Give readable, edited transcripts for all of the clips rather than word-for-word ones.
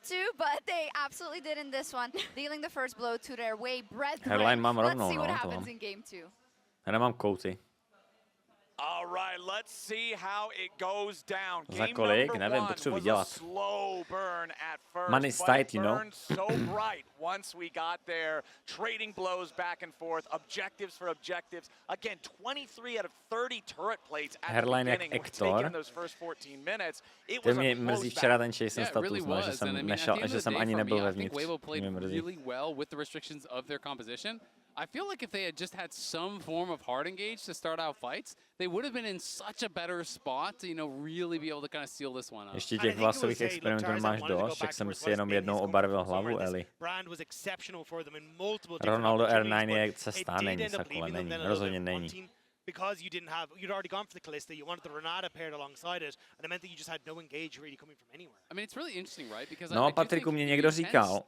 to, but they absolutely did in this one, dealing the first blow to their way. Headline mám Let's rovnou, see what no, happens in game 2. Já nemám kouty. All right, let's see how it goes down. Za kolik? Nevím, potřebuji vydělat. Money is tight, you know. So bright once we got there, trading blows back and forth, objectives for objectives. Again, 23 out of 30 turret plates at the beginning were taken in those first 14 minutes. It was a mě mrzí včera ten Jason status, no, že jsem nešel, že jsem ani nebyl vevnitř. Mě mrzí. I feel like if they had just had some form of hard engage to start out fights, they would have been in such a better spot to, really be able to kind of seal this one up. Ještě těch vlasových experimentů máš dost, jak jsem si jenom jednou obarvil hlavu, Eli. Ronaldo R9 je cesta, není sakule, není, rozhodně není. Because you'd already gone for the Kalista, you wanted the Renata paired alongside it, and it meant that you just had no engage really coming from anywhere. I mean, it's really interesting, right? Because no, Patriku, mě někdo říkal,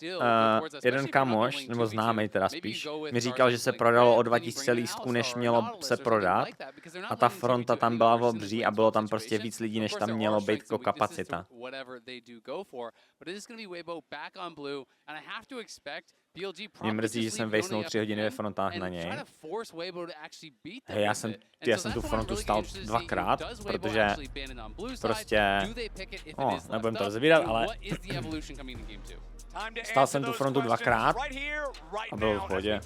jeden kamoš, nebo známej teda spíš, mi říkal, že se prodalo o 2000 lístků, než mělo se prodat, a ta fronta tam byla v obří a bylo tam prostě víc lidí, než tam mělo být jako kapacita. Mě mrzí, že jsem vejsnul 3 hodiny ve frontách na něj. Hej, já jsem tu frontu stál 2krát, protože prostě, nebudem to rozebírat, ale stál jsem tu frontu 2krát a byl v pohodě.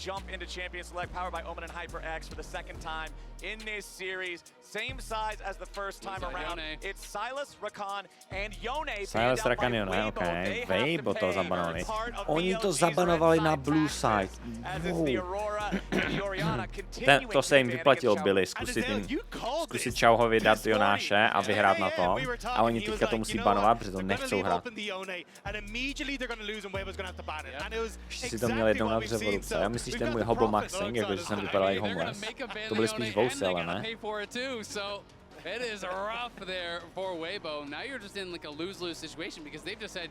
In this series, same size as the first time around. It's Silas, Rakan, and Yone. Silas, Rakan, Yone, OK. Weibo to zabanovali. Oni to zabanovali na blue side. To se jim vyplatilo, Billy, zkusit Chauhovi dát Jonáše a vyhrát na to. A oni teďka to musí banovat, protože to nechcou hrát. Ještě si to měl jednou na dřevo v ruce. Já myslíš ten můj hobo maxing, jakože jsem vypadal jak homeless? To byly spíš vousele, ne? It is rough there for Weibo. Now you're just in like a lose-lose situation because they've just said,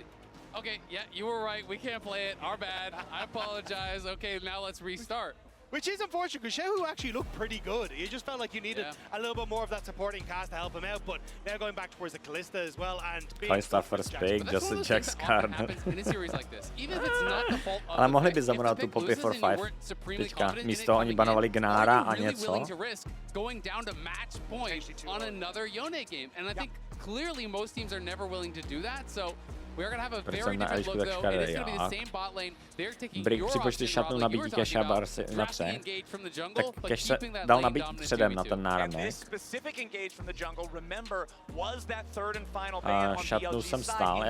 okay, yeah, you were right, we can't play it, our bad, I apologize, okay, now let's restart. Which is unfortunate because Shehu actually looked pretty good. You just felt like you needed a little bit more of that supporting cast to help him out, but now going back towards the Kalista as well and Kalista first pick, just a Jack's card. Ale mohli by zamonovat tu Poppy for 5 teďka. Místo oni banovali Gnára a něco. Going down to match point on another Yone game, and I think clearly most teams are never willing to do that, so we're gonna have a very different look though. It is gonna be the same bot lane. They're taking your připočty šatnu nabítí Keša na pře, tak Keš se dal nabít předem na ten náramek. A šatnu jsem stál.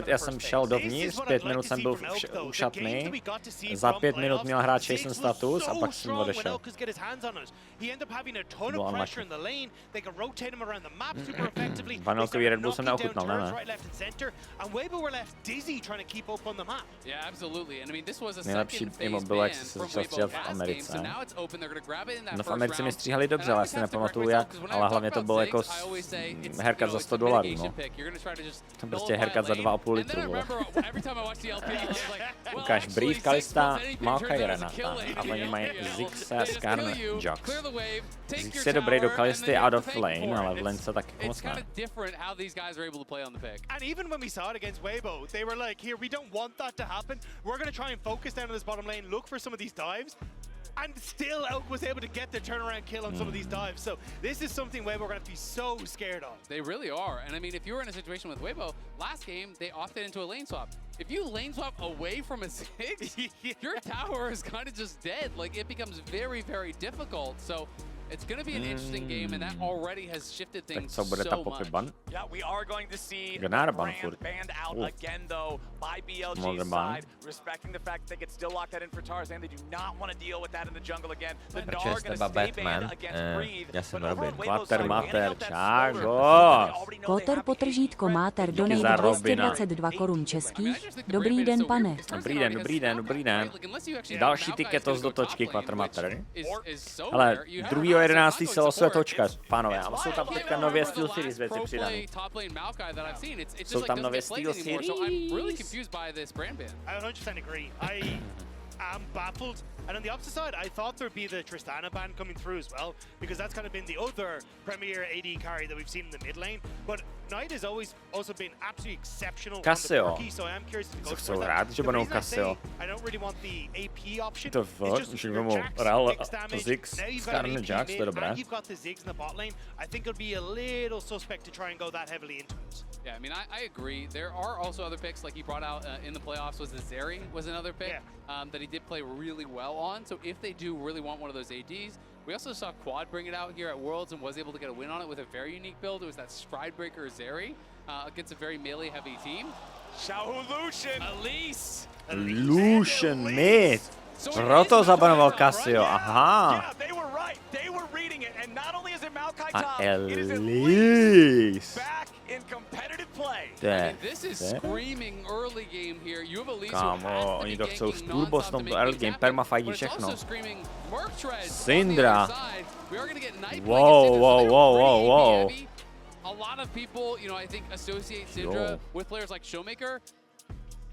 Já jsem šel dovnitř, 5 minut jsem byl u šatny, za 5 minut měl hrát Jason status a pak jsem odešel. Bylo unlucky. Vanilkový Red Bull jsem neochutnal, ne? Nejlepší imobil, jak se začal střílet v Americe. No v Americe mi stříhali dobře, ale já si nepamatuju jak, ale hlavně to bylo jako haircut za $100, no. To prostě haircut za 2,5 litru, vole. Ukáž, Brief, Kalista, Malka i Renata a oni mají Zixe, Skarn, Jox. Zix je dobrý do Kalisty out of lane, ale v lane se tak moc ne. And even when we saw it against Weibo, they were like, here, we don't want that to happen. We're going to try and focus down on this bottom lane, look for some of these dives. And still Elk was able to get the turnaround kill on some of these dives. So this is something Weibo are going to be so scared of. They really are. And I mean, if you were in a situation with Weibo, last game, they opted into a lane swap. If you lane swap away from a 6, your tower is kind of just dead. Like, it becomes very, very difficult. So it's going to be an interesting game, and that already has shifted things so much. Yeah, we are going to see Brand banned out again, though, by BLG's side, respecting the fact that they could still lock that in for Tarzan. They do not want to deal with that in the jungle again. The Gnar going to stay banned against Breathe. Koter potržítko Máter donate 222 korun českých. Dobrý den, pane. Dobrý den. Další tiketos do točky, Quatermatter. Ale 2.11. se losuje točka, pánové. A jsou tam teďka nově Steel Series věci přidané. Jsou tam nově Steel Series. I 100% agree. I am baffled. And on the opposite side, I thought there'd be the Tristana ban coming through as well, because that's kind of been the other premier AD carry that we've seen in the mid lane. But Knight has always also been absolutely exceptional. Casio. So I am curious to go Co for chcou that. hrát, že budou Casio? I don't really want the AP option. To už vemu Ral, Ziggs, Skarner, Jax, to je dobré. You've got the Ziggs in the bot lane. I think it'll be a little suspect to try and go that heavily into it. Yeah, I mean, I agree. There are also other picks, like he brought out in the playoffs, was the Zeri was another pick that he did play really well on. So if they do really want one of those ADs, we also saw Quad bring it out here at Worlds and was able to get a win on it with a very unique build. It was that Stridebreaker Zeri against a very melee-heavy team. Xiaohu Lucian. Elise. Lucian mid. Proto zabanoval Casio, aha. A Elise. This is screaming early game here. You have Elise. Kámo, oni to chcou turbo s tomto early game, permafajtí všechno. Syndra. Wow. A lot of people, you know, I think associate Syndra with players like Showmaker.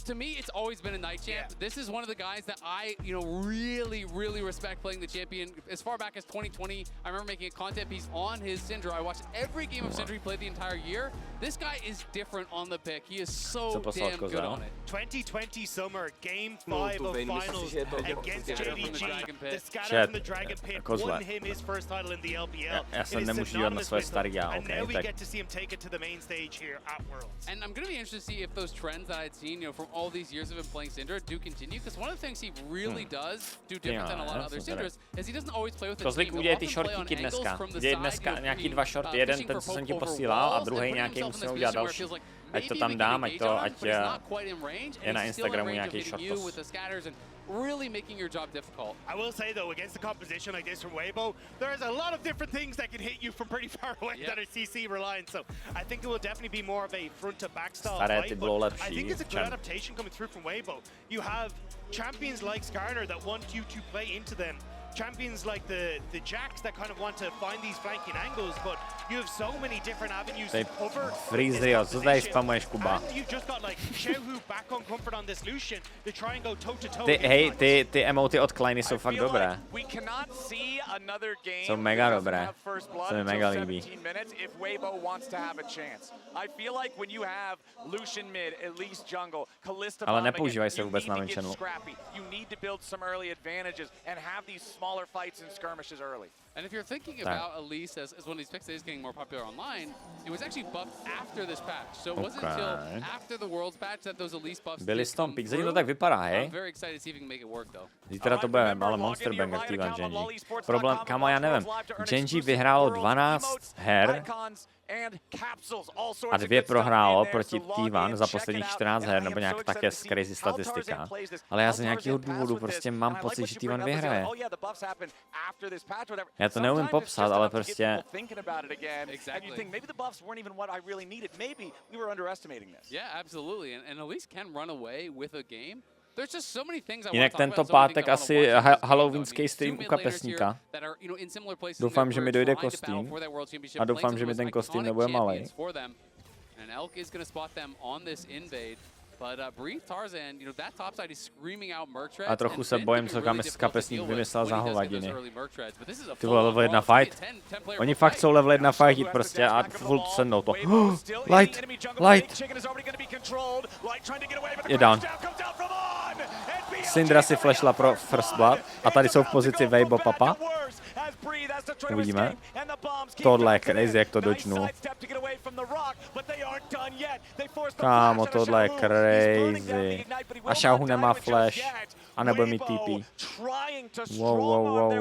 To me, it's always been a Knight champ. This is one of the guys that I, you know, really respect playing the champion. As far back as 2020, I remember making a content piece on his Syndra. I watched every game of Syndra he played the entire year. This guy is different on the pick. He is so damn good on it. 2020 summer, game 5 of finals against JDG. The scatter from the Dragon Pit won him his first title in the LPL. Já jsem nemůžu dívat na své starý já, and now we tak. get to see him take it to the main stage here at Worlds. And I'm going to be interested to see if those trends that I'd seen, you know, from all these years of him playing Syndra do continue, because one of the things he really does do different than a lot of other Syndras is he doesn't always play with the team. Kozlik udělej ty shortíky dneska. Udělej dneska nějaký 2 shorty, jeden ten, co jsem ti posílal, a druhý nějaký musíme udělat další. Ať to tam dám, ať je na Instagramu nějaký shortos. Really making your job difficult. I will say though, against a composition like this from Weibo, there's a lot of different things that can hit you from pretty far away that are CC reliant. So I think it will definitely be more of a front to back style fight. But I think it's a good adaptation coming through from Weibo. You have champions like Skarner that want you to play into them. Champions like the Jacks that kind of want to find these flanking angles, but you have so many different avenues to cover. Freezerio, co tady spamuješ, Kuba? And you've just got like Xiaohu back on comfort on this Lucian to try and go toe to toe. Ty emoty od Kleiny jsou fakt dobré. Jsou mega dobré. Se mi mega líbí. Ale nepoužívají se vůbec na menšinu. Smaller fights and skirmishes early. And if you're thinking about Elise as one of these picks that is getting more popular online, it was actually buffed after this patch. So it wasn't until after the Worlds patch that those Elise buffs byli stompík, zatím to tak vypadá, hej? I'm very excited to see if we can make it work though. Zítra to bude ale Monster Banger T1 Genji. Problém, kamo, já nevím, Genji vyhrálo 12 her a 2 prohrálo proti T1 za posledních 14 her, nebo nějak také crazy statistika. Ale já z nějakého důvodu prostě mám pocit, že T1 vyhraje. Já to neumím popsat, ale prostě... Yeah, absolutely. And Elise can run away with a game. Jinak tento pátek asi halloweenský stream u kapesníka. Doufám, že mi dojde kostým a doufám, že mi ten kostým nebude malej. A trochu se bojím, co kapesník vymyslel za hovadiny. Ty vole, level 1 fight. Oni fakt jsou level 1 fight prostě a full sendou to. Light. Je down. Syndra si flashla pro First Blood a tady jsou v pozici Weibo Papa. Uvidíme. Tohle je crazy, jak to dodgenul. Kámo, tohle je crazy. A Xiaohu nemá flash. A nebude mít TP. Wow.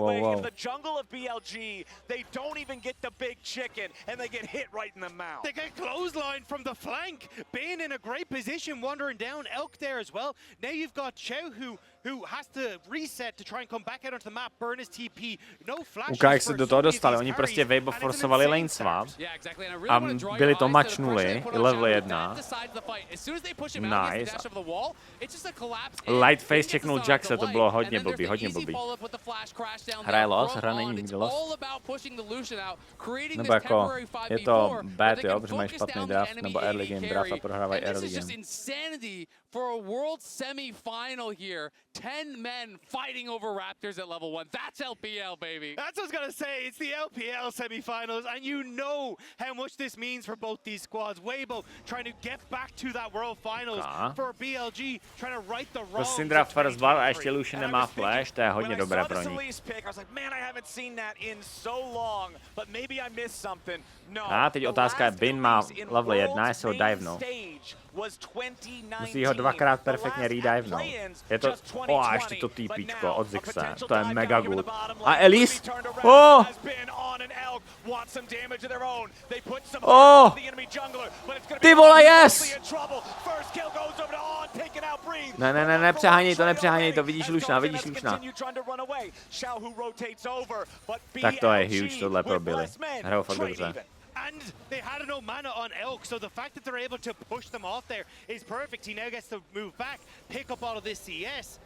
They get clothesline from the flank. Being in a great position, wandering down. Elk there as well. Now you've got Xiaohu who has to reset to try and come back out onto the map, burn his TP. No flash. Ukáž, jak se do toho dostali. Oni prostě Weibo forsovali lane swap a byli to match nuly, level 1. Nice. Lightface checknul Jackse to bylo hodně blbý, hodně blbý. Hraje los, hra není nikdy los. Nebo jako, je to bad, jo, protože mají špatný draft, nebo early game draft a prohrávají early game. For a world semi-final here, 10 men fighting over Raptors at level 1. That's LPL, baby. That's what I was going to say. It's the LPL semi-finals, and you know how much this means for both these squads. Weibo trying to get back to that world finals for BLG, trying to right the wrongs. Syndra first blood a ještě Lucian nemá flash, to je hodně dobré pro ní. A teď otázka je, Bin má level 1, jestli ho divnou. Musí ho dvakrát perfektně redivenout. Je to... a ještě to TPčko od Zixe. To je mega good. A Elise? Ty vole, yes! Ne, nepřeháněj to, vidíš Lušna. Tak to je huge, tohle probili. Hrajou fakt dobře. And they had no mana on Elk, so the fact that they're able to push them off there is perfect. He now gets to move back, pick up all of this CS,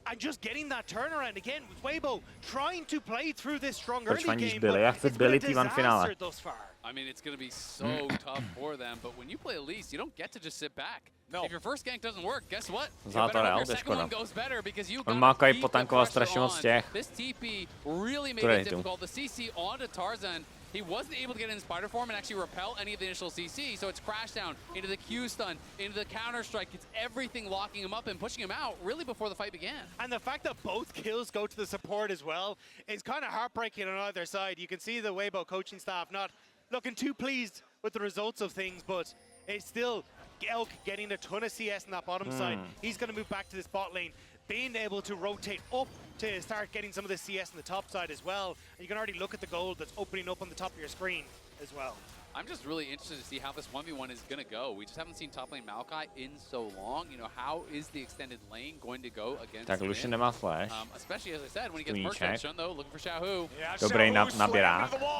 and just getting that turnaround again. Weibo trying to play through this strong early game, but it's been a disaster thus far. I mean, it's going to be so tough for them, but when you play Elise, you don't get to just sit back. No. If your first gank doesn't work, guess what? Your second one goes better because you got to keep the pressure on. This TP really made it difficult. The CC onto Tarzan. He wasn't able to get in spider form and actually repel any of the initial CC, so it's crash down into the Q stun, into the counter strike. It's everything locking him up and pushing him out really before the fight began. And the fact that both kills go to the support as well is kind of heartbreaking on either side. You can see the Weibo coaching staff not looking too pleased with the results of things, but it's still Elk getting a ton of CS in that bottom side. He's going to move back to this bot lane, being able to rotate up to start getting some of the CS on the top side as well. And you can already look at the gold that's opening up on the top of your screen as well. I'm just really interested to see how this 1v1 is going to go. We just haven't seen top lane Maokai in so long. You know, how is the extended lane going to go against Tak Lucian nemá flash. Especially, as I said, when he gets merged on Shun, though, looking for Xiaohu.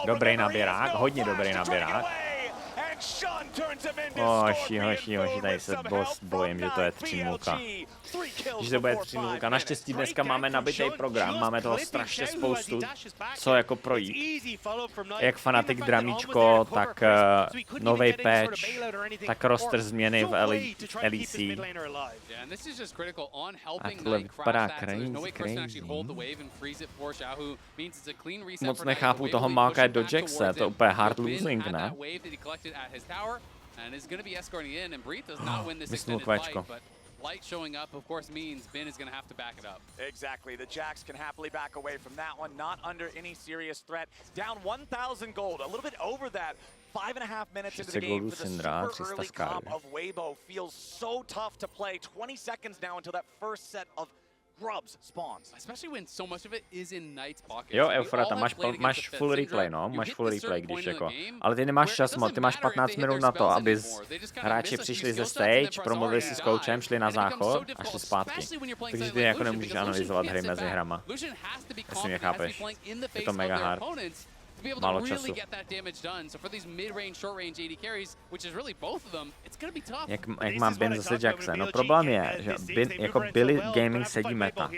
Dobrý naběrák, hodně dobrý naběrák. Hoši, tady se bojím, že to je 3-0. Že to bude 3-0. Naštěstí dneska máme nabitý program, máme toho strašně spoustu, co jako projít. Jak Fanatic Dramíčko, tak novej patch, tak roster změny v LEC. A tohle vypadá crazy. Moc nechápu toho Maokai do Jackse, to je úplně hard losing, ne? Vysnul kvéčko. Light showing up, of course, means Ben is going to have to back it up. Exactly. The Jacks can happily back away from that one, not under any serious threat. Down 1,000 gold, a little bit over that. 5.5 minutes into the game for the super early comp of Weibo. Feels so tough to play. 20 seconds now until that first set of grubs spawns. Especially when so much of it is in Knight's pocket. Jo, Eufrata, máš full replay, no, máš full replay, když jako. Ale ty nemáš čas moc, ty máš 15 minut na to, aby hráči přišli ze stage, promluvili si s koučem, šli na záchod a šli zpátky. Takže ty jako nemůžeš analyzovat hry mezi hrama. Jestli mě chápeš. Je to mega hard. Málo času. Jak má Bin zase Jackson? No problém je, že Bin jako Billy Gaming sedí meta.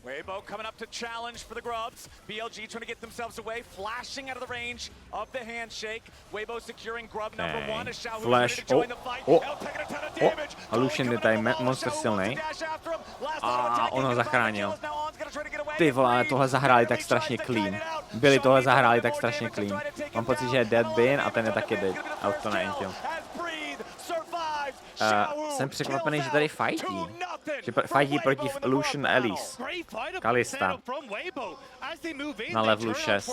Weibo coming up to challenge for the grubs. BLG trying to get themselves away, flashing out of the range of the handshake. Weibo securing grub number 1 as Xiaohu ready to join the fight. Taking a ton of damage. A Lucian je tady monster silnej. A on ho zachránil. Ty vole, ale tohle zahráli tak strašně clean. Byli tohle zahráli tak strašně clean. Mám pocit, že je dead Bin a ten je taky dead. Ale to neintil. Jsem překvapený, že tady fightí. Že fightí proti Lucian Elise. Kalista. Na levelu 6.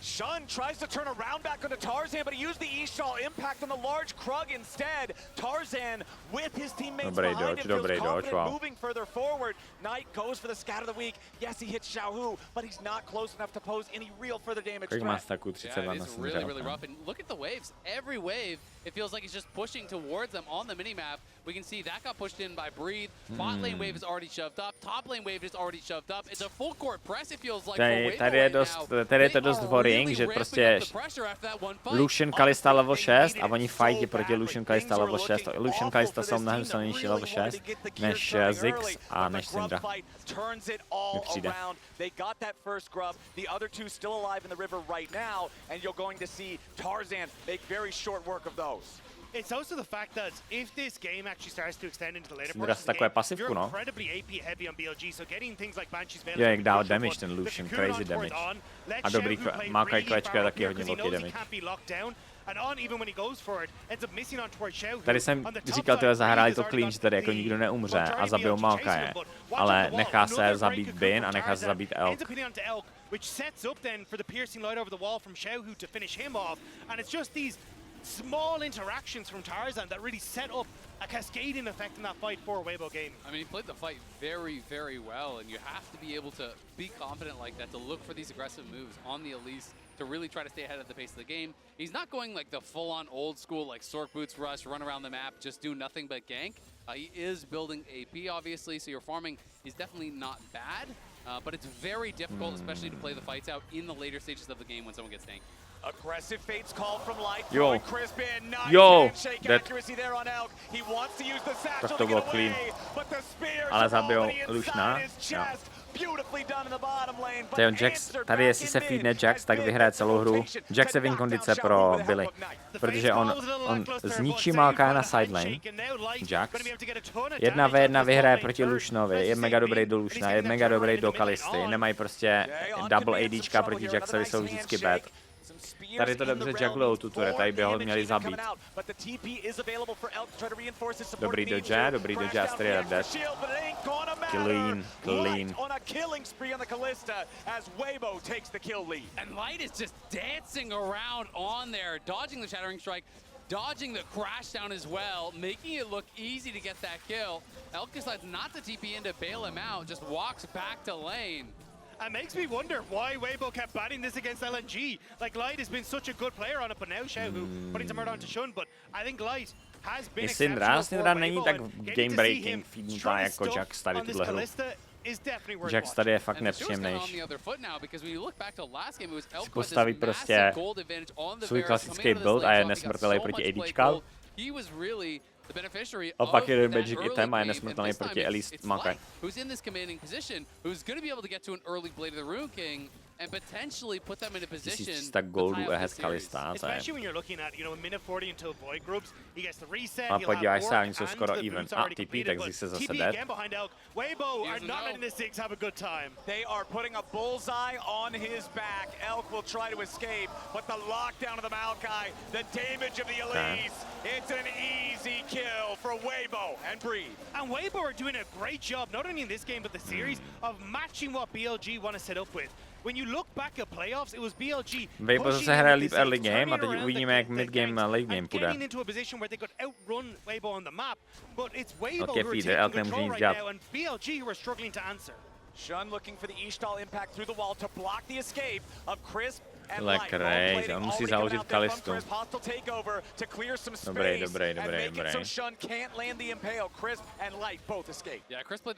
Shun tries to turn around back onto Tarzan, but he used the E-Shaw impact on the large Krug instead. Tarzan with his teammates behind him feels confident moving further forward. Knight goes for the scat of the week. Yes, he hits Xiaohu, but he's not close enough to pose any real further damage threat. Kolik má staku? 32 na Syndra. Really rough, and look at the waves. Every wave, it feels like he's just pushing towards them on the minimap. We can see that got pushed in by Breathe. Bot lane wave is already shoved up. Top lane wave is already shoved up. It's a full court press, it feels like, for Weibo right now. Tady je to dost worrying, že prostě Lucian Kalista level 6 a oni fightí proti Lucian Kalista level 6. Lucian Kalista jsou mnohem silnější level 6 než Ziggs a než Syndra. Mi přijde. They got that first grub. The other two still alive in the river right now, and you're going to see Tarzan make very short work of those. It's also the fact that if this game actually starts to extend into the later parts of the takové game, pasivku, you're no. incredibly AP heavy on BLG, so getting things like Banshee's Veil. Jo, jak dál damage ten Lucian, crazy damage. A dobrý, má Kvečka taky hodně velký damage. And on, even when he goes for it, ends up missing on towards Xiao. Tady jsem říkal, že zahráli to clinch, tady jako nikdo neumře a zabijou Maokaje, ale nechá se zabít Bin a nechá se zabít Elk. Which sets up then for the piercing light over the wall from Xiao to finish him off, and it's just these small interactions from Tarzan that really set up a cascading effect in that fight for a Weibo game. I mean, he played the fight very, very well, and you have to be able to be confident like that, to look for these aggressive moves on the Elise, to really try to stay ahead of the pace of the game. He's not going like the full-on old school, like Sork Boots rush, run around the map, just do nothing but gank. He is building AP, obviously, so your farming is definitely not bad, but it's very difficult, especially to play the fights out in the later stages of the game when someone gets tanked. Aggressive fates call from Light. Yo, accuracy there on Elk. He wants to use the satchel to to bylo get clean. away, but the spears Ale are zabijou already Luciana. inside his chest. Beautifully done in the bottom lane. Tyjo, Jax, tady jestli se feedne Jax, tak vyhraje celou hru. Jax je win kondice pro Billy, protože on zničí Maokaje na sidelane. Jax 1v1 vyhraje proti Lucianovi, je mega dobrý do Luciana, je mega dobrý do Kalisty, nemají prostě double ADčka proti Jaxovi, jsou vždycky bad. Tady to dobře jugglujou tu turret, tady by ho měli zabít. Dobrý dodge, Astrid je dead. Clean. And Light is just dancing around on there, dodging the Shattering Strike, dodging the crash down as well, making it look easy to get that kill. Elk decides not to TP in to bail him out, just walks back to lane. It makes me wonder why Weibo kept banning this against LNG. Like, Light has been such a good player on it, but now Xiao, who putting some murder onto Shun, but I think Light has been exceptional for Syndra není tak game breaking feednutá jako Jax tady tuhle hru. is definitely worth Jax tady je fakt nepříjemnější. Si postaví prostě svůj klasický build a je nesmrtelný proti ADčkám. A pak je WBG item a je nesmrtelný proti Elise Maokai. And potentially put them in a position. 1300 goldů ahead Kalista, to je. Especially when you're looking at, minute 40 until void groups, he gets the reset. A podívej se, oni jsou skoro even. A TP, tak Ziggs se zase dead. Weibo are not letting the Ziggs have a good time. They are putting a bullseye on his back. Elk will try to escape, but the lockdown of the Maokai, the damage of the Elise, it's an easy kill for Weibo and Breathe. And Weibo are doing a great job, not only in this game but the series, of matching what BLG want to set up with. When you look back at playoffs, it was BLG. Weibo zase hraje líp early game a teď uvidíme, jak mid game a late game půjde. Into a position where they could outrun Weibo on the map, but it's Weibo Okay, who are feeder, taking control right now, and BLG who are struggling to answer. Shun looking for the Ishtal impact through the wall to block the escape of Crisp. Tohle je crazy, on musí založit Kalistu. Dobrý.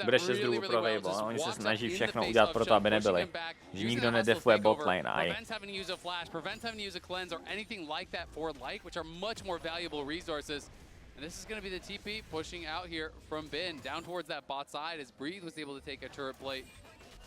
Bude 6 druhů pro Weibo, a oni se snaží všechno udělat pro to, aby nebyli. Že nikdo nedefuje botlane a i. And this is going to be the TP pushing out here from Bin down towards that bot side as Breathe was able to take a turret plate.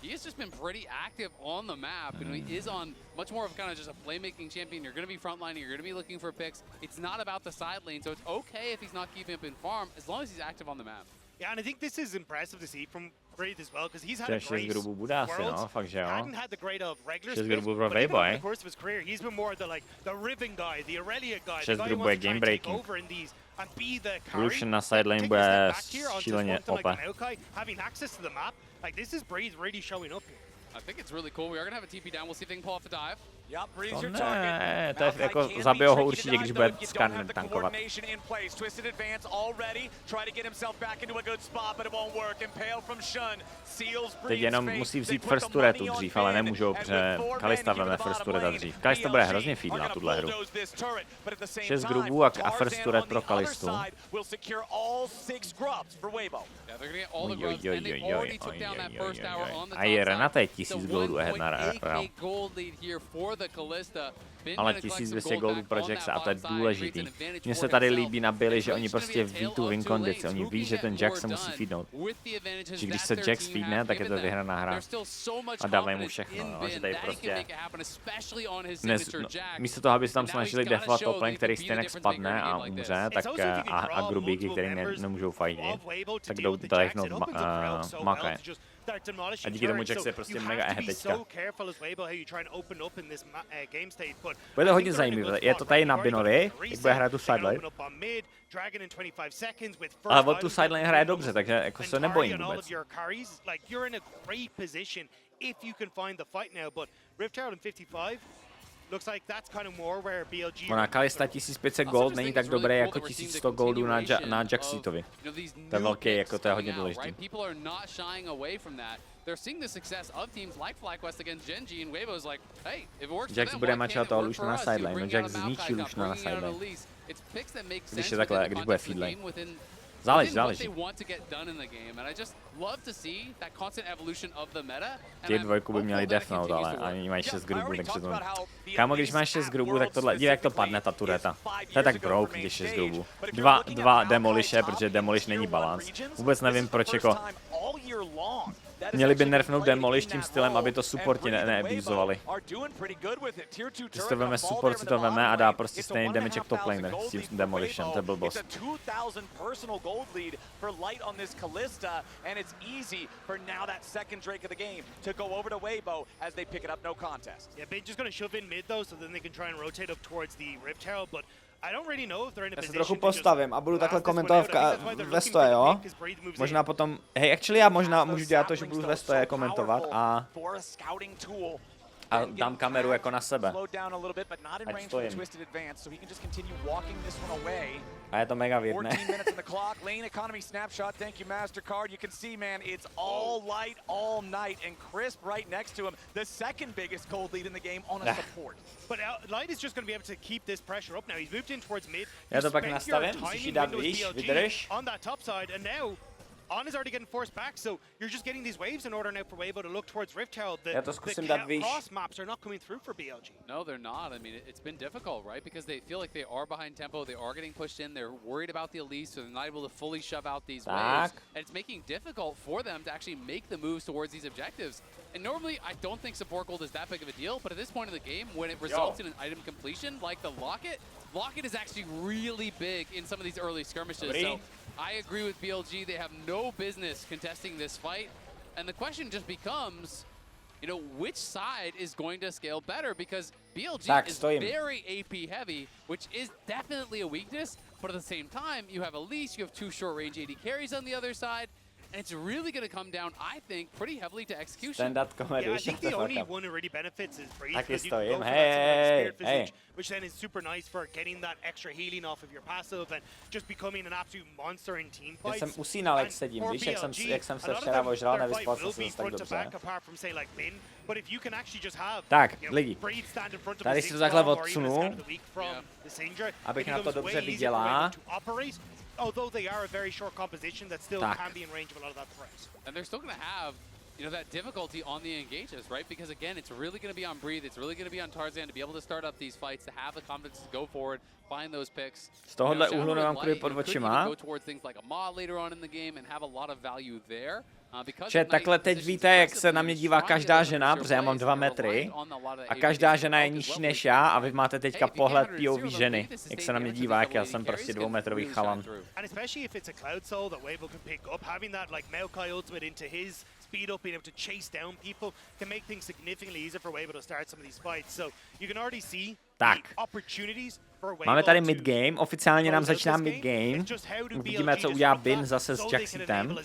He has just been pretty active on the map, and he is on much more of kind of just a playmaking champion. You're going to be frontlining, you're going to be looking for picks. It's not about the side lane, so it's okay if he's not keeping up in farm as long as he's active on the map. Yeah, and I think this is impressive to see from Breathe as well, because he's had a great hadn't had the grade of regular space, but even over the course of his career, he's been more the Riven guy, the Aurelia guy, the guy who wants to try and take over in these and be the carry. Lucian na side lane bude šíleně OP. Having access to the map, like this is Breathe really showing up here. I think it's really cool. We are going to have a TP down. We'll see if they can pull off the dive. To ne, to je jako zabijou ho určitě, když bude Skarner tankovat. Teď jenom musí vzít first turretu dřív, ale nemůžou, protože Kalista veme first turreta dřív. Kalista bude hrozně feed na tuhle hru. 6 grubů a first turret pro Kalistu. A je Renata je 1000 goldů ahead na Real. Ale 1200 goldů pro Jacksa a to je důležitý. Mně se tady líbí na Billy, že oni prostě ví tu win kondici. Oni ví, že ten Jack se musí feednout. Že když se Jax feedne, tak je to vyhraná hra. A dávají mu všechno, no, že tady prostě... Místo toho, aby se tam snažili defovat top lane, který stejně spadne a umře, tak a grubíky, který nemůžou fightit, tak jdou tady Makaje. A díky tomu Jax je prostě mega ahead teďka. Bude to hodně zajímavé. Je to tady na Binovi, jak bude hrát tu sidelane. Ale od tu sidelane hraje dobře, takže jako se nebojím vůbec. Ona Kalista 1500 gold není tak dobré jako 1100 goldů na Jaxitovi. To je velký, jako to je hodně důležitý. Jax bude mačovat toho Lushna na sideline, no Jax zničí Lushna na sideline. Když je takhle, když bude feed lane. Záleží. Ty dvojku by měli defnout, ale ani mají 6 grubů, takže to... Kámo, když máš 6 grubů, tak tohle, dívej, jak to padne, ta tureta. To je tak broke, když 6 grubů. Dva demolishe, protože demolish není balans. Vůbec nevím, proč jako... Měli by nerfnout demolish tím stylem, aby to supporti neabusovali. Když to veme support, si to veme a dá prostě stejný damage jak top laner s tím demolishem, to je blbost. Já se trochu postavím a budu takhle komentovat ve stoje, jo? Možná potom, hej, actually já možná můžu dělat to, že budu ve stoje komentovat a dám kameru jako na sebe. Ať stojím. A je to mega vědné. Já to pak nastavím, musíš jí dát výš, vydrž. On is already getting forced back, so you're just getting these waves in order now for Weibo to look towards Rift Herald. The cross maps are not coming through for BLG. No, they're not. I mean, it's been difficult, right? Because they feel like they are behind tempo, they are getting pushed in, they're worried about the Elise, so they're not able to fully shove out these waves. And it's making it difficult for them to actually make the moves towards these objectives. And normally, I don't think support gold is that big of a deal, but at this point in the game, when it results in an item completion, like the Locket is actually really big in some of these early skirmishes. So I agree with BLG. They have no business contesting this fight. And the question just becomes, you know, which side is going to scale better? Because BLG is very AP heavy, which is definitely a weakness. But at the same time, you have Elise, you have 2 short-range AD carries on the other side. And it's really going to come down, I think, pretty heavily to execution. Yeah, I think the only one who really benefits is Breeze, because you can go for that Spirit which then is super nice for getting that extra healing off of your passive and just becoming an absolute monster in team fights. Já jsem usínal, jak sedím, víš, jak jsem se včera ožral, nevyspal jsem se tak dobře. Tak, lidi, tady si to takhle odsunu, abych na to dobře viděla. Although they are a very short composition that still can be in range of a lot of that threat. And they're still going to have, you know, that difficulty on the engages, right? Because again, it's really going to be on Breathe, it's really going to be on Tarzan to be able to start up these fights, to have the confidence to go forward, find those picks. Z tohohle úhlu nemám kruhy pod očima. Go towards things like a Maw later on in the game and have a lot of value there. Že takhle teď víte, jak se na mě dívá každá žena, protože já mám 2 metry a každá žena je nižší než já a vy máte teďka pohled POV ženy, jak se na mě dívá, jak já jsem prostě 2metrový chalan. Speed up, being able to chase down people can make things significantly easier for Weibo to start some of these fights. So you can already see the opportunities Máme tady mid game, oficiálně nám začíná mid game. Uvidíme, co udělá Bin zase s Jaxitem.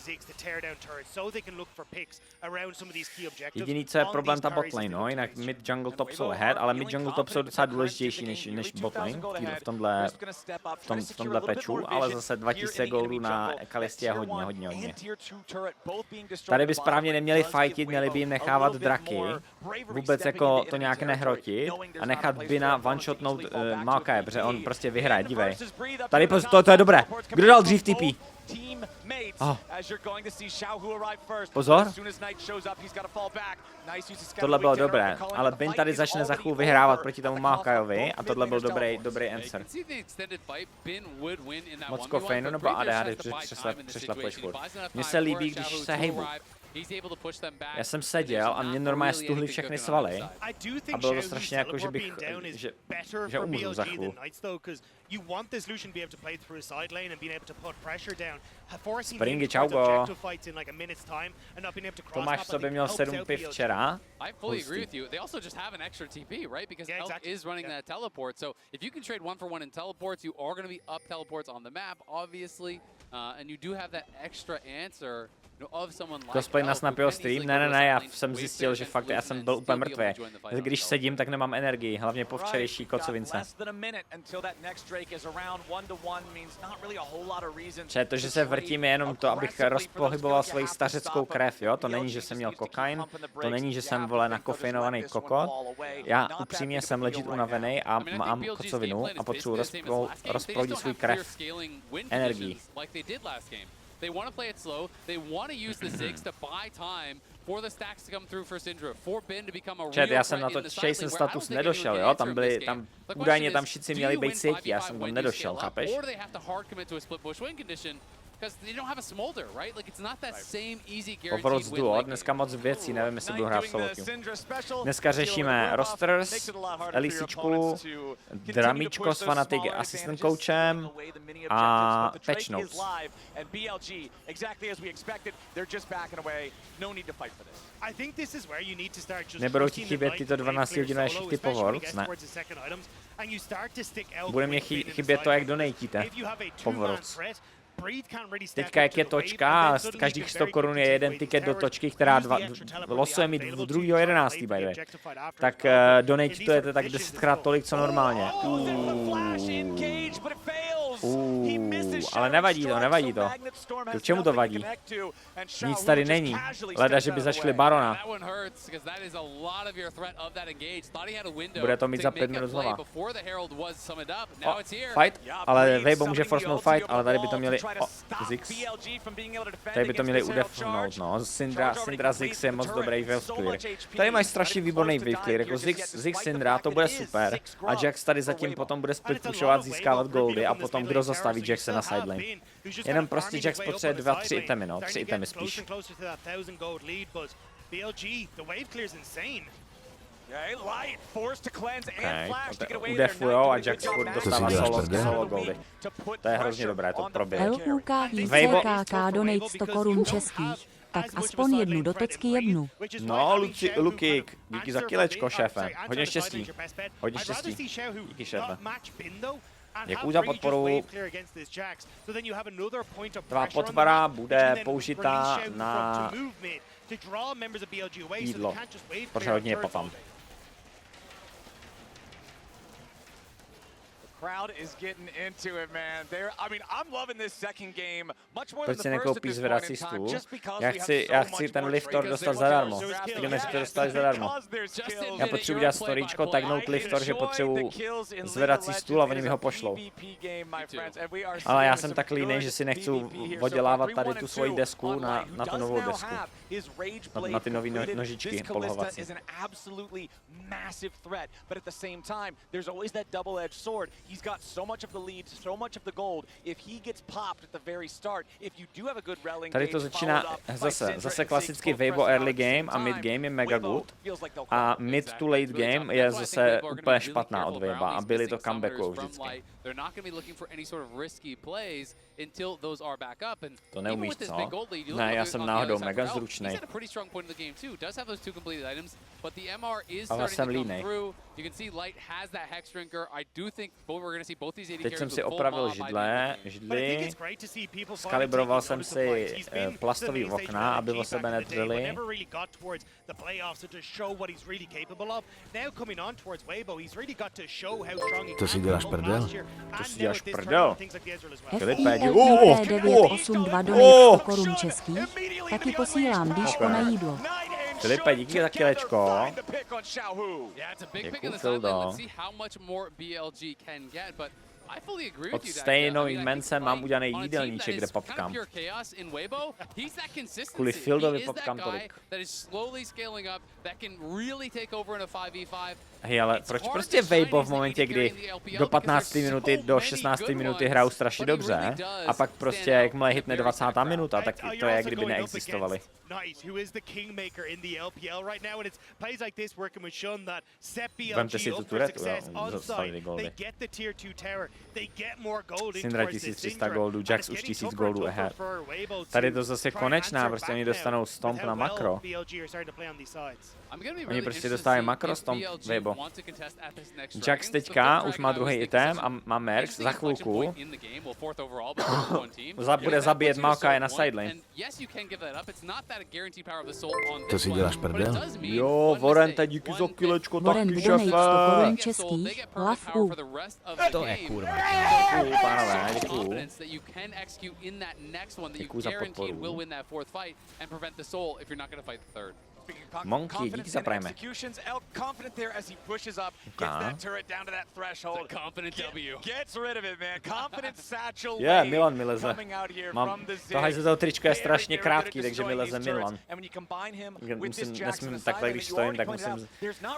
Jediný, co je problém, ta botlane, no, jinak mid jungle top jsou ahead, ale mid jungle top jsou docela důležitější než botlane v tomhle patchu, ale zase 2000 goldů na Kalistě je hodně. Tady by správně neměli fightit, měli by jim nechávat draky, vůbec jako to nějak nehrotit a nechat Bina one-shotnout Malkaje, protože on prostě vyhraje, dívej. Tady to je dobré. Kdo dal dřív TP? Oh. Pozor. Tohle bylo dobré, ale Bin tady začne za chvíli vyhrávat proti tomu Malkajovi a tohle byl dobrý answer. Moc kofeinu nebo ADHD přešlapuješ furt. Mně se líbí, když se hejbu. Já jsem seděl a mě normálně stuhly všechny svaly a bylo to strašně jako, že bych, že umřu za chvíli. Springy, čau go. Tomáš v sobě měl 7 piv včera. I fully agree with you. They also just have an extra TP, right? Because Elk is running that teleport. So if you can trade 1-for-1 in teleports, you are going to be up teleports on the map, obviously. And you do have that extra answer. Cosplay nasnapil stream? Ne, já jsem zjistil, že fakt já jsem byl úplně mrtvý. Když sedím, tak nemám energii, hlavně po včerejší kocovince. To, že se vrtím, je jenom to, abych rozpohyboval svoji stařeckou krev, jo? To není, že jsem měl kokain, to není, že jsem, vole, nakofeinovaný kokot. Já upřímně jsem legit unavený a mám kocovinu a potřebuji rozproudit svůj krev energii. They want to play it slow. They want to use the Ziggs to buy time for the stacks to come through for Syndra, for Bin to become a real threat já jsem na to Jason status nedošel, jo? Údajně tam všichni měli být safety, já jsem tam nedošel, chápeš? Overlord duo, dneska moc věcí, nevím, jestli budu hrát solo queue. Dneska řešíme rosters, Elisičku, Dramičko s Fanatic assistant coachem a patch notes. Nebudou ti chybět tyto 12-hodinové shifty po Worlds? Ne. Bude mě chybět to, jak donatíte po Worlds. Teďka jak je točka, každých 100 korun je jeden tiket do točky, která losuje mi 2.11. by the way. Tak donatujete tak 10krát tolik, co normálně. Ale nevadí to. K čemu to vadí? Nic tady není. Leda, že by začali Barona. Bude to mít za 5 minut znova. Fight? Ale Weibo může forcenout fight, ale tady by to měli... Ziggs. Tady by to měli udefnout, no. Syndra Ziggs je moc dobrý wave clear. Tady máš strašně výborný wave clear, jako Ziggs Syndra, to bude super. A Jax tady zatím potom bude split pushovat, získávat goldy a potom kdo zastaví Jaxe na sidelane. Jenom prostě Jax potřebuje 2-3 itemy, no. 3 itemy spíš. Udefujou a Jax dostává solo goldy. To je hrozně dobré, to probije. LUKICKK donate 100 korun českých, tak aspoň jednu do tocky jednu. No, Lukik, díky za kilečko, šéfe. Hodně štěstí. Hodně štěstí. Díky, šéfe. Děkuji za podporu. Tvá podpora bude použita na jídlo, protože hodně je potom. Proč si nekoupíš zvedací stůl? Já chci ten liftor dostat zadarmo. Jdeme si to dostali zadarmo. Já potřebuji dělat storyčko, tagnout liftor, že potřebuji zvedací stůl a oni mi ho pošlou. Ale já jsem tak línej, že si nechci oddělávat tady tu svoji desku na tu novou desku. Na ty nový nožičky polohovací. He's got so much of the lead, so much of the gold. If he gets popped at the very start, if you do have a good rally, tady to začíná zase klasicky Weibo early game a mid game je mega good a mid to late game je zase úplně špatná od Weiba a byli to comebacku vždycky. To neumíš, co? Ne, já jsem náhodou mega zručnej. Ale jsem línej. Teď jsem si opravil židli, skalibroval jsem si plastový okna, aby o sebe nedřeli. To si děláš prdel? To si děláš prdel. Filipe, 982 donate 100 korun českých, taky posílám dýško na jídlo. Filipe, díky za kilečko. Děkuji, Fildo. Od stejnou jmencem mám udělaný jídelníček, kde popkám. Kvůli Fildovi popkám tolik. Hej, ale proč prostě Weibo v momentě, kdy do 15. minuty, do 16. minuty hrajou strašně dobře a pak prostě, jakmile hitne 20. minuta, tak to je, jak kdyby neexistovali. Vemte si tu turetu, jo, dostali goldy. Syndra 1300 goldů, Jax už 1000 goldů ahead. Tady je to zase konečná, prostě oni dostanou stomp na makro. Oni prostě dostávají makro stomp, Weibo. Jax teďka už má druhý item a má Mercs za chvilku. Bude zabíjet Maokai na sidelane. To si děláš prdel? Jo, Vorente, díky za kilečko, taky šefe. Českých, lav. To je kurva. Děkuju, pánové, děkuju. Děkuju za podporu. Monkey, díky za prime. Milan mi leze. Tohle toho tričko je strašně krátký, takže mi leze Milan. Nesmím takhle, když stojím, tak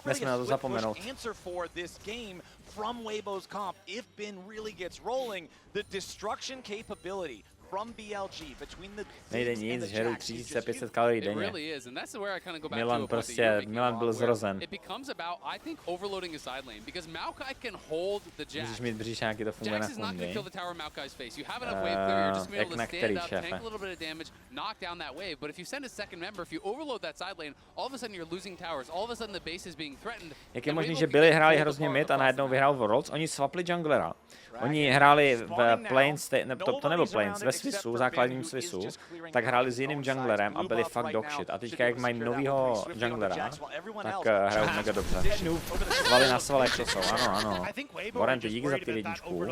nesmím na to zapomenout. Nejde nic, žeru 3500 kalorií denně. Milan byl zrozen. Můžeš mít bříšáky, to funguje na fundy. Jak na který, šéfe? Jak je možný, že Billy hráli hrozně mid a najednou vyhrál Worlds? Oni swapli junglera. Oni hráli v Plains, to nebyl Plains, ve Swissu, v základním Swissu, tak hráli s jiným junglerem a byli fakt dogshit. A teďka, jak mají novýho junglera, tak hrajou mega dobře. Svaly na svalech to jsou, ano. Vorente, díky za ty jedničku.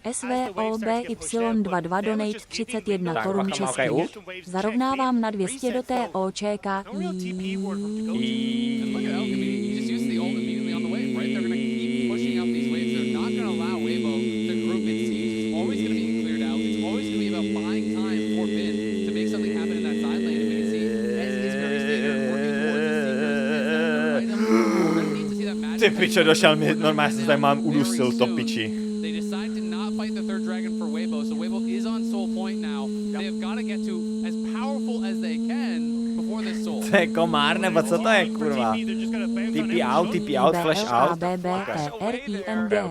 SVOBY22 donate 31 korun českých. Zarovnávám na 200 do TOČK. Ty piče, došel mi, normálně se tady mám udusil, to piči. To je komár, nebo co to je, kurva? TP out, flash out. Okay.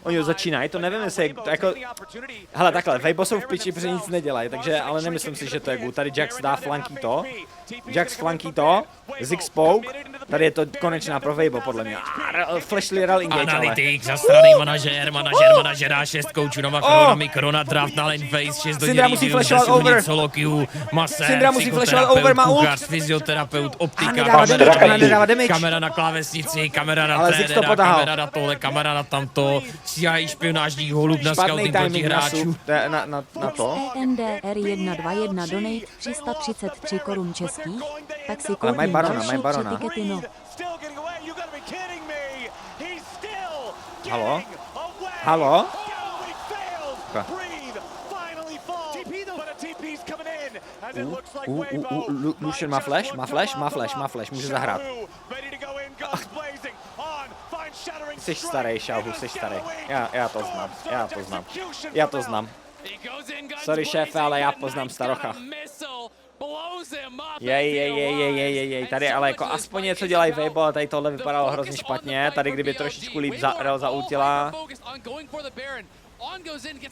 Oni začínají, to nevím, jestli je, jako... Hele, takhle, Weibo jsou v piči, protože nic nedělají, takže, ale nemyslím si, že to je good. Tady Jax dá flanky to, Ziggs poke, tady je to konečná pro Weibo, podle mě. Flash liral engage, ale... Analytik, zastraný manažera, 6 koučů na makro, na mikro, na draft, na lane face, 6 do Syndra musí flashovat over. Solo queue, masér, Syndra musí flashovat over, má ult. kuchař, fyzioterapeut, optika, kamera na klávesnici, kamera na trénera, kamera na tohle, kamera na tamto, CIA špionážních holub na scouting proti hráčů. Na to. NDR121 donate 333 korun českých, tak si koupím další 3 tikety, no. Halo? Lucian má flash, může zahrát. Jsi starý, Šauhu, jsi starý. Já to znám. Sorry, šéfe, ale já poznám starocha. Jej, tady ale jako aspoň něco dělají Weibo, ale tady tohle vypadalo hrozně špatně, tady kdyby trošičku líp zaultila.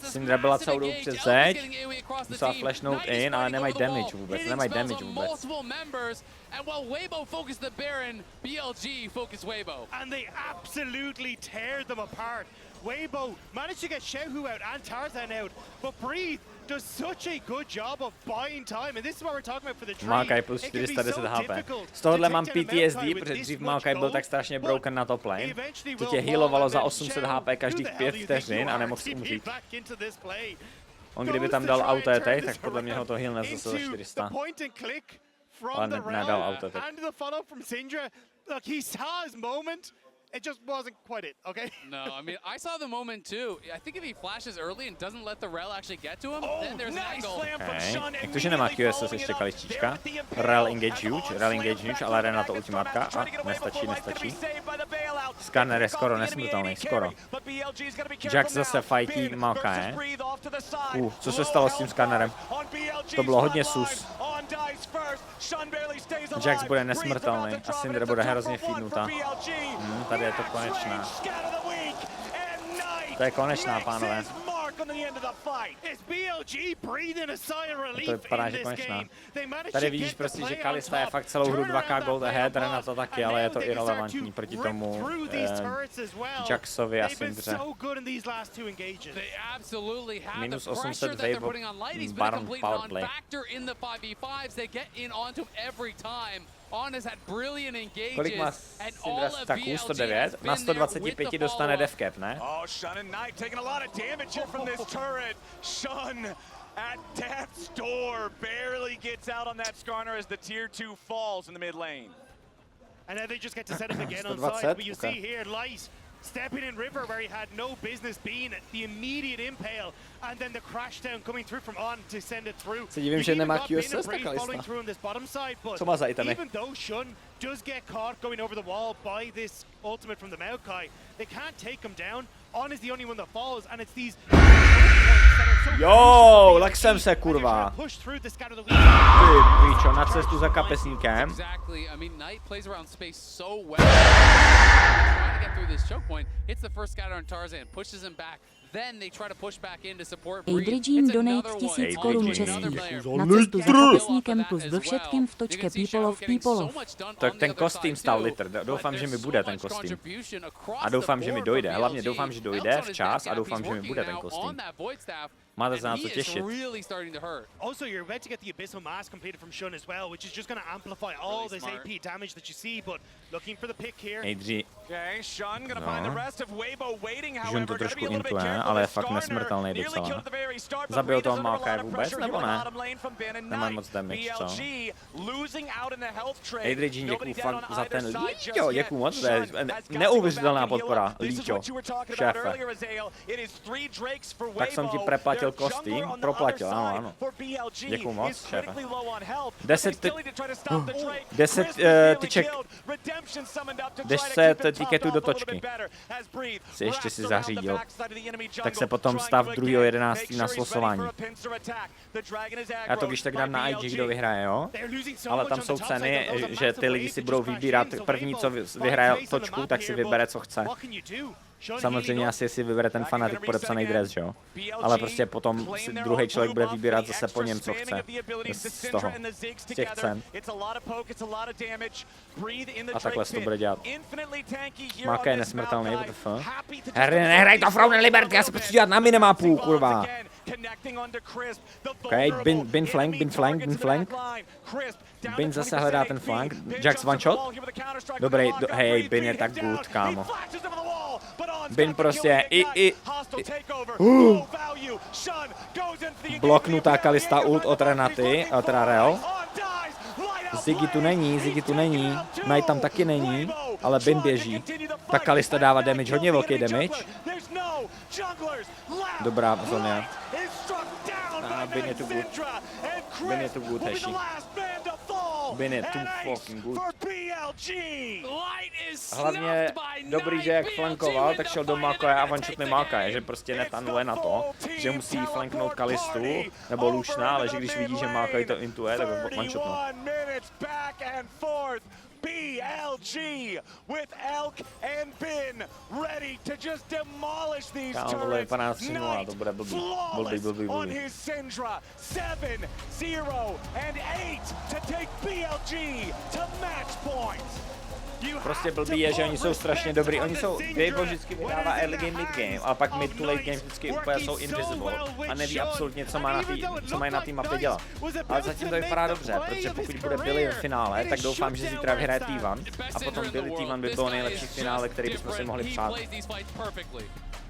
Syndra byla celou dobu přes zeď, musela flashnout in, ale nemají damage vůbec, And while Weibo focused the Baron, BLG focused Weibo. And they absolutely tear them apart. Weibo managed to get Xiaohu out and Tarzan out, but Breathe does such a good job of buying time, and this is what we're talking about for the trade. Maokai plus 410 HP. Z tohohle mám PTSD, protože dřív Maokai byl tak strašně broken na top lane. To tě healovalo za 800 HP každých 5 vteřin a nemohl si umřít. On kdyby tam dal auto attack, tak podle mě ho to healne zase za 400. Ale nedal auto attack. It just wasn't quite it, okay? No, I mean, I saw the moment too. I think if he flashes early and doesn't let the rel actually get to him, then there's an angle. Okay. Jak to, že nemá QSS ještě kalistička? Rel engage huge, ale jde na to ultimátka a nestačí. Skarner je skoro nesmrtelný, skoro. Jax zase fightí Maokai. Co se stalo s tím Skarnerem? To bylo hodně sus. Jax bude nesmrtelný a Syndra bude hrozně feednuta. Tady je to konečná. To je konečná, pánové. To vypadá, že konečná. Tady vidíš prostě, že Kalista je fakt celou hru 2K gold ahead, Renata taky, ale je to irrelevantní proti tomu Jaxovi a Syndře. Minus 800 wave Baron powerplay. Kolik má Syndra? Tak 109. Na 125 dostane devcap, ne? At death's door, barely gets out on that Skarner as the tier 2 falls in the mid lane. And then they just get to set up again on side, but you see here, Light stepping in river where he had no business being, the immediate impale, and then the crash down coming through from on to send it through. Se divím, že nemá QSS, tak Co má za itemy? Even though Shun does get caught going over the wall by this ultimate from the Maokai, they can't take him down. On is the only one that falls, and it's these. Jo, Lexem se kurva. Ty píčo, na cestu za kapesníkem. Adrian donate 1000 korun českých. Na cestu za kapesníkem plus do všetkým v točke Peopleov. Tak ten kostým stál litr. Doufám, že mi bude ten kostým. A doufám, že mi dojde. Hlavně doufám, že dojde včas a doufám, že mi bude ten kostým. Máte se na co těšit. Also, you're about to get the Abyssal Mask completed from Shun as well, which is just going to amplify all this AP damage that you see, but looking for the pick here. Okay, Shun going to find the rest of Weibo waiting, however, Shun to trošku intuje, ale je fakt nesmrtelný docela. Zabil toho Maokai vůbec, nebo ne? Nemá moc damage, co? Adrian, děkuju fakt za ten Líťo, děkuju moc, to je neuvěřitelná podpora, Líťo, šéfe. Tak jsem ti preplatil kostým, proplatil, ano. Děkuju moc, šéfe. 10 tiketů do točky. Si ještě si zařídil. Tak se potom stav 2.11. na slosování. Já to když tak dám na IG, kdo vyhraje, jo? Ale tam jsou ceny, že ty lidi si budou vybírat první, co vyhraje točku, tak si vybere, co chce. Samozřejmě asi si vybere ten fanatik podepsaný dres, jo? Ale prostě potom si druhý člověk bude vybírat zase po něm, co chce. Z toho. Z těch cen. A takhle se to bude dělat. Maokai je nesmrtelný, WTF. Nehraj to Frozen Liberty, já se potřebuji dělat na minimapu, kurva. Ok, bin flank. Bin zase hledá ten flank. Jax one shot. Dobrý, hej, Bin je tak good, kámo. Bin prostě bloknutá Kalista ult od Renaty, teda Rel. Ziggy tu není, Knight tam taky není, ale Bin běží. Tak Kalista dává damage, hodně velký damage. Dobrá, Zonia. Bin je tu good, heši. Bin je too fucking good. Hlavně dobrý, že jak flankoval, tak šel do Maokaje a one-shotne Maokaje, že prostě netanuje na to, že musí flanknout Kalistu nebo Lušna, ale že když vidí, že Maokaj to intuje, tak ho one-shotnou. BLG with Elk and Bin ready to just demolish these turrets. Knight flawless on his Syndra. 7, 0, and 8 to take BLG to match point. Prostě blbý je, že oni jsou strašně dobrý. Oni jsou, Weibo vždycky vydává early game, mid game, ale pak mid to late game vždycky úplně jsou invisible a neví absolutně, co mají na té mapě dělat. Ale zatím to vypadá dobře, protože pokud bude Billy v finále, tak doufám, že zítra vyhraje T1 a potom Billy T1 by bylo nejlepší finále, který bychom si mohli přát.